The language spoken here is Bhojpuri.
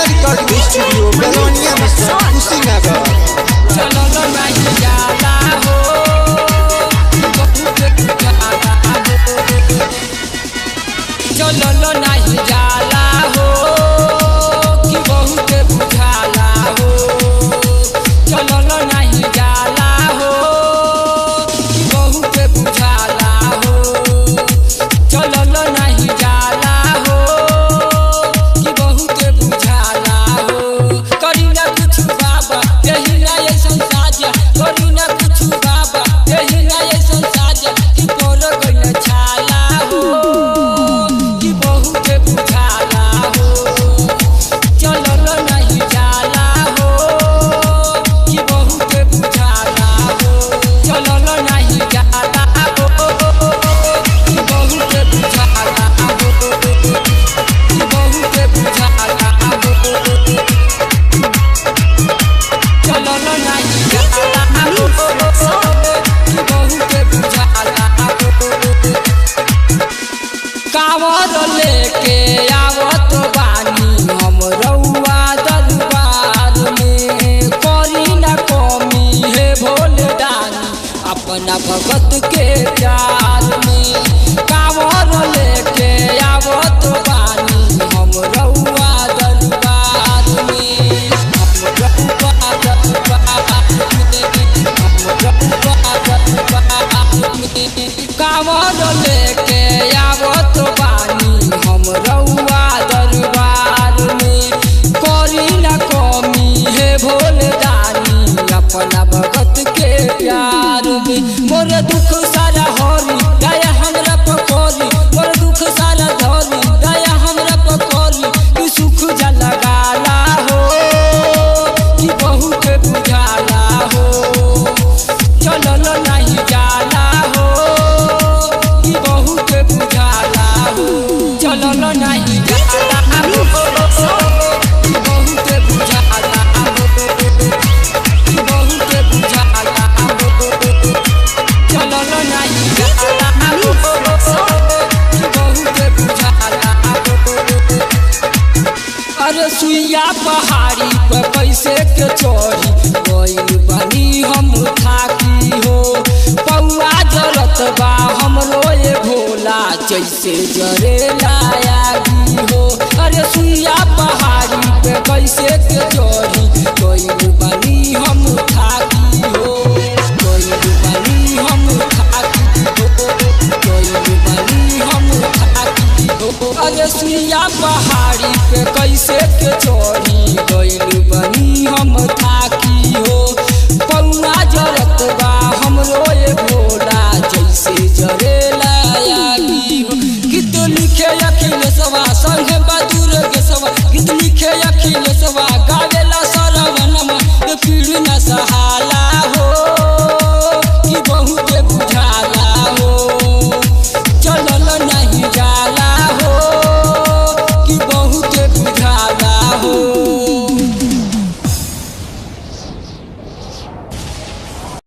रिकॉर्डिंग स्टूडियो बेलोनिया में कुशीनगर। चलो नहीं जाला हो चलो नहीं जाला हो कि बहुत बुझाला हो चलो नहीं जाला हो कि बहुत बुझाला हो चलो नहीं जाला हो कि बहुत बुझाला हो करी ना कुछ बाबा यही ना ये संसाजा करी ना कुछ बाबा यही ना ये संसाजा कि पोर गइल छाला हो कि बहुत बुझाला हो चलो नहीं जाला हो कि बहुत बुझाला हो चलो नहीं जाला हो कि बहुत बुझाला हो कि बहुत बुझाला हो चलो नहीं जाला हो कि बहुत बुझाला हो कावर लेके आवत बानी हम रउआ दरबार में करी ना कमी है भोले दानी अपना भगत के प्यार में कावर लेके आवत बानी हम रउआ दरबार में हम रउआ दरबार में कावर लेके आवत बानी हम रउआ दरबार में करी ना कमी है भोले दानी अपना भगत के प्यार में मोर दुख सारा हरी दया हमरा पकड़ी मोर दुख सारा धरी दया हमरा पकड़ी कि सुख जला गाला हो कि बहुत बुझाला हो चलो नहीं जाला हो कि बहुत बुझाला हो चलो नहीं जाला हो कि बहुत बुझाला हो कि बहुत बुझाला हो चलो नहीं जाला हो कि बहुत बुझाला हो अरे सुइया पहाड़ी पर कैसे के चढ़ी गइल बानी हम थाकी हो पौआ जरत बा हमरो ये भोला जैसे जरेला आगी हो अरे सुइया पहाड़ी पे कैसे के चढ़ी गइल बानी हम थाकी हो गइल बानी हम थाकी हो गइल बानी हम थाकी हो अरे सुइया पहाड़ी पे कैसे के चढ़ी गइल बानी हम थाकी हो पौआ जरत बा हमरो ये भोला जैसे जरेला आगी हो गीत लिखे अखिलेशवा संगे बहादुर के सवा गीत लिखे अखिलेशवा